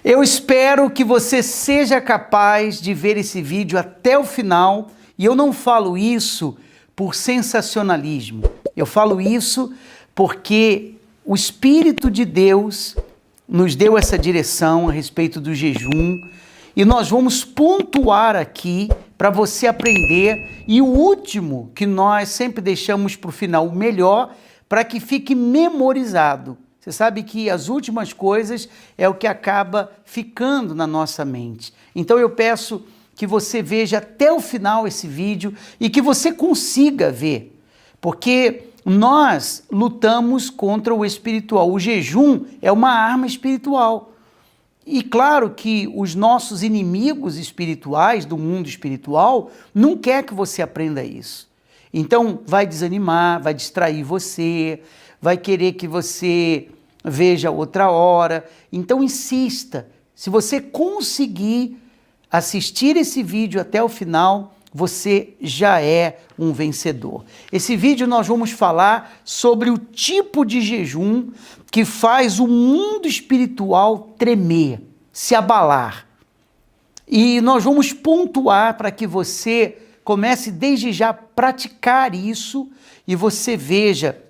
Eu espero que você seja capaz de ver esse vídeo até o final, e eu não falo isso por sensacionalismo. Eu falo isso porque o Espírito de Deus nos deu essa direção a respeito do jejum, e nós vamos pontuar aqui para você aprender, e o último que nós sempre deixamos para o final, o melhor, para que fique memorizado. Você sabe que as últimas coisas é o que acaba ficando na nossa mente. Então eu peço que você veja até o final esse vídeo e que você consiga ver, porque nós lutamos contra o espiritual. O jejum é uma arma espiritual. E claro que os nossos inimigos espirituais, do mundo espiritual, não quer que você aprenda isso. Então vai desanimar, vai distrair você, vai querer que você veja outra hora. Então insista. Se você conseguir assistir esse vídeo até o final, você já é um vencedor. Esse vídeo nós vamos falar sobre o tipo de jejum que faz o mundo espiritual tremer, se abalar. E nós vamos pontuar para que você comece desde já a praticar isso e você veja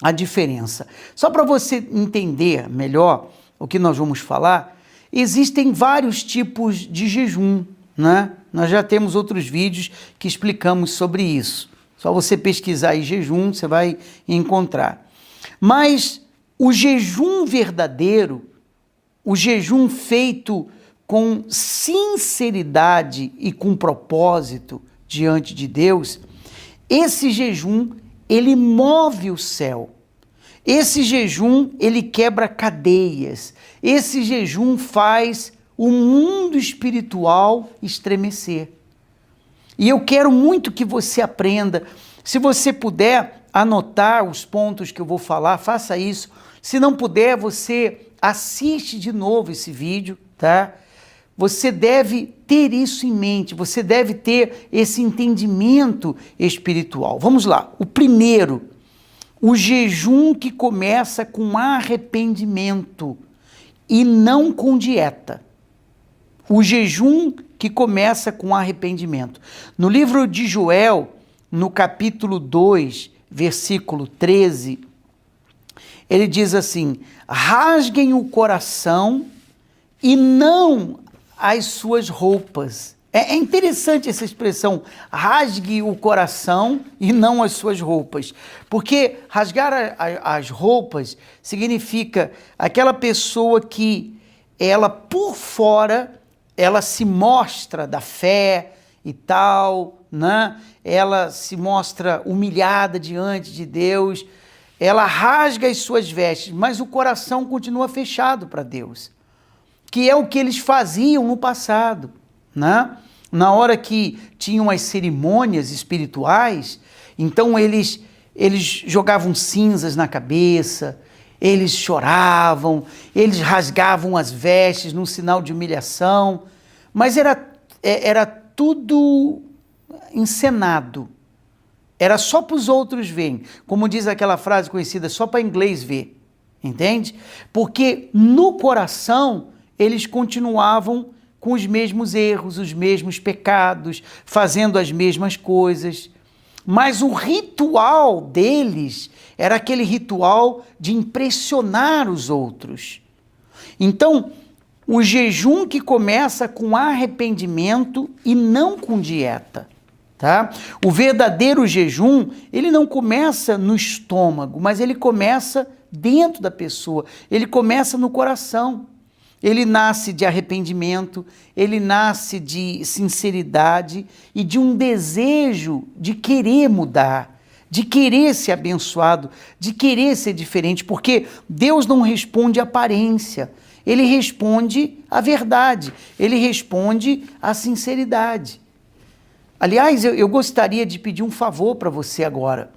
a diferença. Só para você entender melhor o que nós vamos falar, existem vários tipos de jejum, né? Nós já temos outros vídeos que explicamos sobre isso. Só você pesquisar aí jejum, você vai encontrar. Mas o jejum verdadeiro, o jejum feito com sinceridade e com propósito diante de Deus, esse jejum, ele move o céu. Esse jejum, ele quebra cadeias. Esse jejum faz o mundo espiritual estremecer. E eu quero muito que você aprenda. Se você puder anotar os pontos que eu vou falar, faça isso. Se não puder, você assiste de novo esse vídeo, tá? Você deve ter isso em mente, você deve ter esse entendimento espiritual. Vamos lá. O primeiro, o jejum que começa com arrependimento e não com dieta. O jejum que começa com arrependimento. No livro de Joel, no capítulo 2, versículo 13, ele diz assim: rasguem o coração e não as suas roupas. É interessante essa expressão, rasgue o coração e não as suas roupas. Porque rasgar as roupas significa aquela pessoa que ela, por fora, ela se mostra da fé e tal, né? Ela se mostra humilhada diante de Deus, ela rasga as suas vestes, mas o coração continua fechado para Deus, que é o que eles faziam no passado, né? Na hora que tinham as cerimônias espirituais, então eles jogavam cinzas na cabeça, eles choravam, eles rasgavam as vestes num sinal de humilhação, mas era tudo encenado, era só para os outros verem, como diz aquela frase conhecida, só para inglês ver, entende? Porque no coração eles continuavam com os mesmos erros, os mesmos pecados, fazendo as mesmas coisas. Mas o ritual deles era aquele ritual de impressionar os outros. Então, o jejum que começa com arrependimento e não com dieta, tá? O verdadeiro jejum, ele não começa no estômago, mas ele começa dentro da pessoa, ele começa no coração. Ele nasce de arrependimento, ele nasce de sinceridade e de um desejo de querer mudar, de querer ser abençoado, de querer ser diferente, porque Deus não responde à aparência, ele responde à verdade, ele responde à sinceridade. Aliás, eu gostaria de pedir um favor para você agora.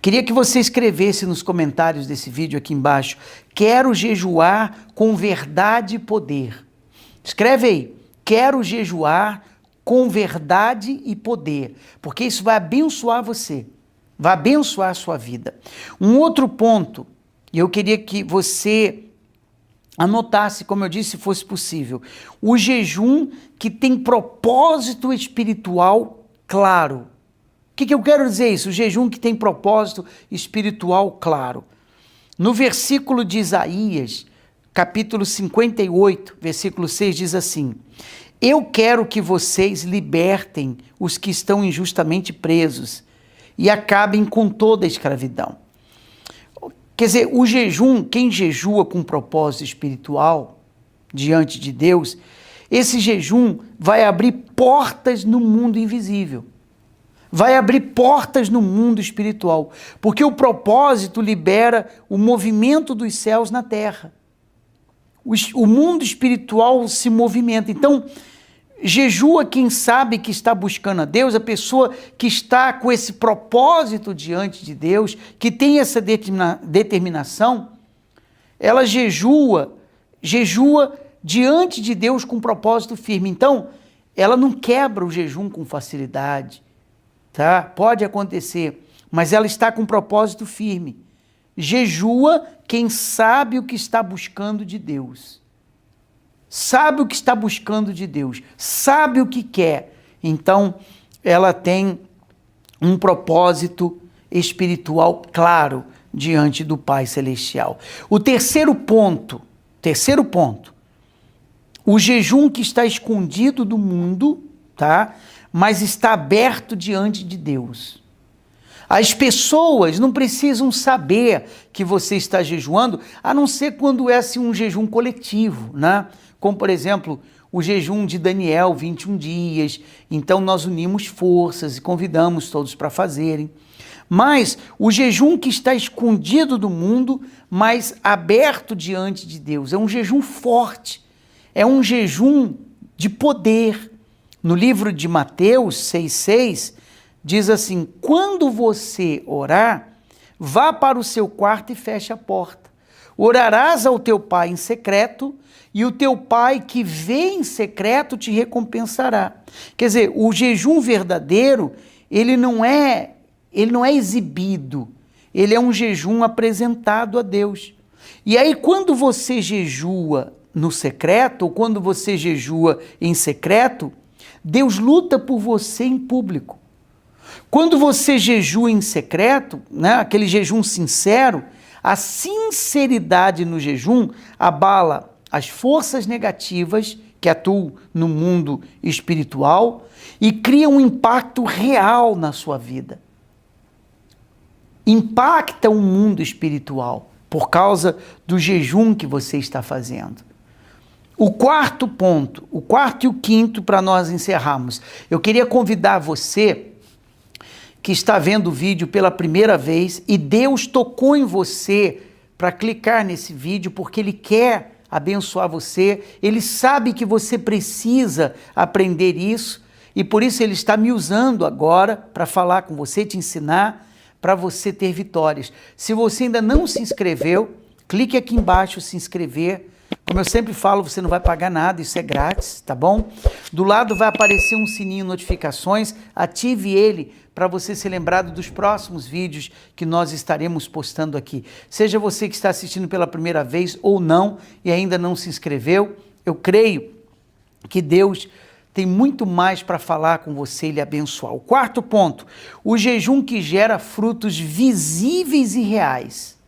Queria que você escrevesse nos comentários desse vídeo aqui embaixo: quero jejuar com verdade e poder. Escreve aí: quero jejuar com verdade e poder, porque isso vai abençoar você, vai abençoar a sua vida. Um outro ponto, e eu queria que você anotasse, como eu disse, se fosse possível. O jejum que tem propósito espiritual claro. O que eu quero dizer isso? O jejum que tem propósito espiritual claro. No versículo de Isaías, capítulo 58, versículo 6, diz assim: eu quero que vocês libertem os que estão injustamente presos e acabem com toda a escravidão. Quer dizer, o jejum, quem jejua com propósito espiritual diante de Deus, esse jejum vai abrir portas no mundo invisível. Vai abrir portas no mundo espiritual, porque o propósito libera o movimento dos céus na terra. O mundo espiritual se movimenta. Então, jejua quem sabe que está buscando a Deus, a pessoa que está com esse propósito diante de Deus, que tem essa determinação, ela jejua diante de Deus com propósito firme. Então, ela não quebra o jejum com facilidade, tá? Pode acontecer, mas ela está com propósito firme. Jejua quem sabe o que está buscando de Deus. Sabe o que está buscando de Deus, sabe o que quer. Então, ela tem um propósito espiritual claro diante do Pai Celestial. O terceiro ponto, o jejum que está escondido do mundo, tá? Mas está aberto diante de Deus. As pessoas não precisam saber que você está jejuando, a não ser quando é assim, um jejum coletivo, né? Como, por exemplo, o jejum de Daniel, 21 dias. Então, nós unimos forças e convidamos todos para fazerem. Mas o jejum que está escondido do mundo, mas aberto diante de Deus, é um jejum forte, é um jejum de poder. No livro de Mateus 6,6, diz assim: quando você orar, vá para o seu quarto e feche a porta. Orarás ao teu pai em secreto, e o teu pai que vê em secreto te recompensará. Quer dizer, o jejum verdadeiro, ele não é exibido, ele é um jejum apresentado a Deus. E aí, quando você jejua no secreto, ou quando você jejua em secreto, Deus luta por você em público. Quando você jejua em secreto, né, aquele jejum sincero, a sinceridade no jejum abala as forças negativas que atuam no mundo espiritual e cria um impacto real na sua vida. Impacta o mundo espiritual por causa do jejum que você está fazendo. O quarto ponto, o quarto e o quinto para nós encerrarmos. Eu queria convidar você que está vendo o vídeo pela primeira vez e Deus tocou em você para clicar nesse vídeo porque Ele quer abençoar você, Ele sabe que você precisa aprender isso e por isso Ele está me usando agora para falar com você, te ensinar, para você ter vitórias. Se você ainda não se inscreveu, clique aqui embaixo, se inscrever. Como eu sempre falo, você não vai pagar nada, isso é grátis, tá bom? Do lado vai aparecer um sininho de notificações, ative ele para você ser lembrado dos próximos vídeos que nós estaremos postando aqui. Seja você que está assistindo pela primeira vez ou não e ainda não se inscreveu, eu creio que Deus tem muito mais para falar com você e lhe abençoar. O quarto ponto, o jejum que gera frutos visíveis e reais.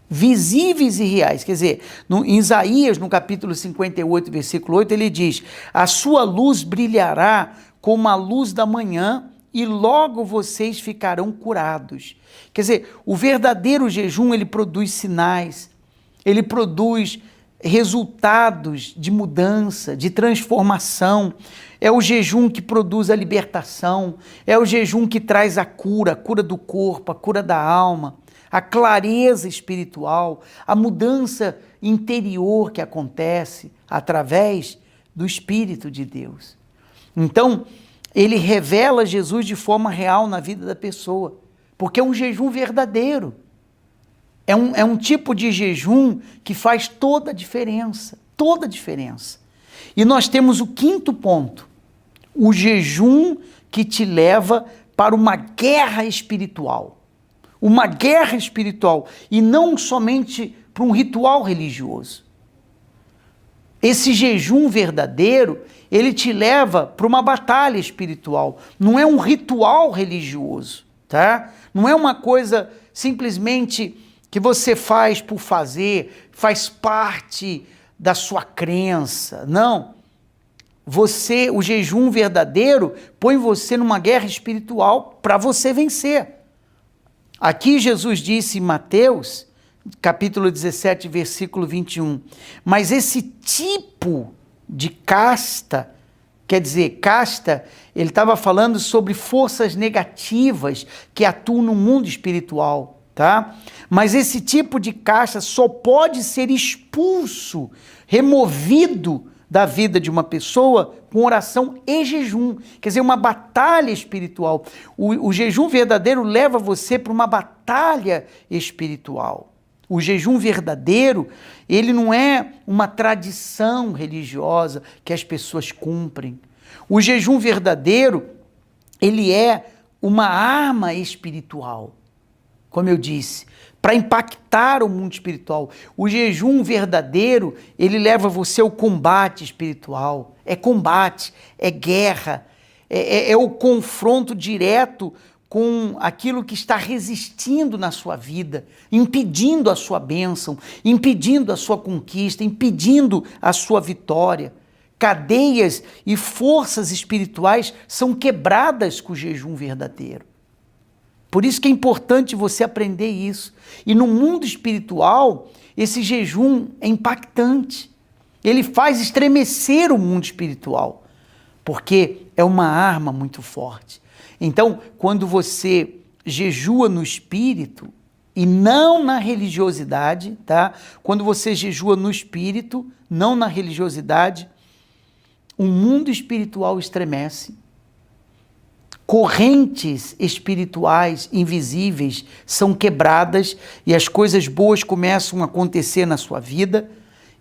Visíveis e reais, quer dizer, em Isaías, no capítulo 58, versículo 8, ele diz: a sua luz brilhará como a luz da manhã e logo vocês ficarão curados. Quer dizer, o verdadeiro jejum, ele produz sinais, ele produz resultados de mudança, de transformação. É o jejum que produz a libertação, é o jejum que traz a cura do corpo, a cura da alma, a clareza espiritual, a mudança interior que acontece através do Espírito de Deus. Então, ele revela Jesus de forma real na vida da pessoa, porque é um jejum verdadeiro. É um tipo de jejum que faz toda a diferença, toda a diferença. E nós temos o quinto ponto, o jejum que te leva para uma guerra espiritual. Uma guerra espiritual e não somente para um ritual religioso. Esse jejum verdadeiro, ele te leva para uma batalha espiritual. Não é um ritual religioso, tá? Não é uma coisa simplesmente que você faz por fazer, faz parte da sua crença. Não. O jejum verdadeiro põe você numa guerra espiritual para você vencer. Aqui Jesus disse em Mateus, capítulo 17, versículo 21, mas esse tipo de casta, quer dizer, casta, ele estava falando sobre forças negativas que atuam no mundo espiritual, tá? Mas esse tipo de casta só pode ser expulso, removido da vida de uma pessoa com oração e jejum, quer dizer, uma batalha espiritual. O jejum verdadeiro leva você para uma batalha espiritual. O jejum verdadeiro, ele não é uma tradição religiosa que as pessoas cumprem. O jejum verdadeiro, ele é uma arma espiritual, como eu disse, para impactar o mundo espiritual. O jejum verdadeiro, ele leva você ao combate espiritual. É combate, é guerra, é o confronto direto com aquilo que está resistindo na sua vida, impedindo a sua bênção, impedindo a sua conquista, impedindo a sua vitória. Cadeias e forças espirituais são quebradas com o jejum verdadeiro. Por isso que é importante você aprender isso. E no mundo espiritual, esse jejum é impactante. Ele faz estremecer o mundo espiritual, porque é uma arma muito forte. Então, quando você jejua no espírito e não na religiosidade, tá? Quando você jejua no espírito, não na religiosidade, o mundo espiritual estremece. Correntes espirituais invisíveis são quebradas e as coisas boas começam a acontecer na sua vida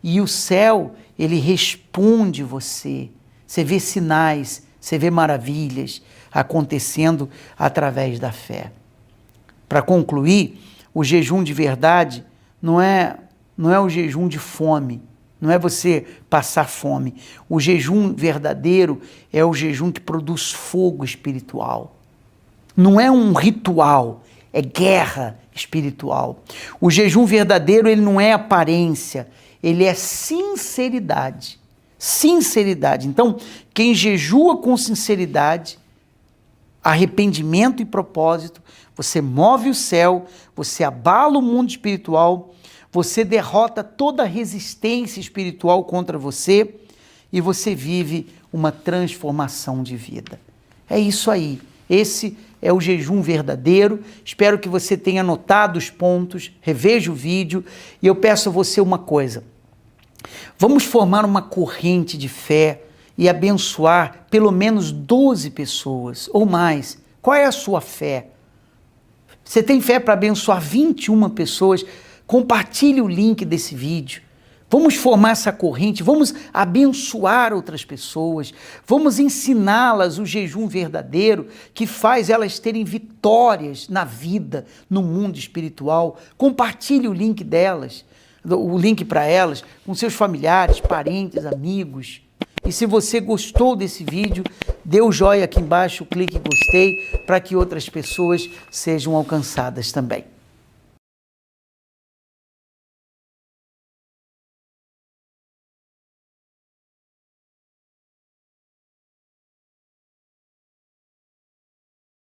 e o céu, ele responde você. Você vê sinais, você vê maravilhas acontecendo através da fé. Para concluir, o jejum de verdade não é o jejum de fome, não é você passar fome. O jejum verdadeiro é o jejum que produz fogo espiritual. Não é um ritual, é guerra espiritual. O jejum verdadeiro, ele não é aparência, ele é sinceridade. Sinceridade. Então, quem jejua com sinceridade, arrependimento e propósito, você move o céu, você abala o mundo espiritual, você derrota toda a resistência espiritual contra você e você vive uma transformação de vida. É isso aí. Esse é o jejum verdadeiro. Espero que você tenha anotado os pontos, reveja o vídeo e eu peço a você uma coisa. Vamos formar uma corrente de fé e abençoar pelo menos 12 pessoas ou mais. Qual é a sua fé? Você tem fé para abençoar 21 pessoas? Compartilhe o link desse vídeo. Vamos formar essa corrente, vamos abençoar outras pessoas, vamos ensiná-las o jejum verdadeiro que faz elas terem vitórias na vida, no mundo espiritual. Compartilhe o link delas, o link para elas, com seus familiares, parentes, amigos. E se você gostou desse vídeo, dê o joinha aqui embaixo, clique em gostei, para que outras pessoas sejam alcançadas também.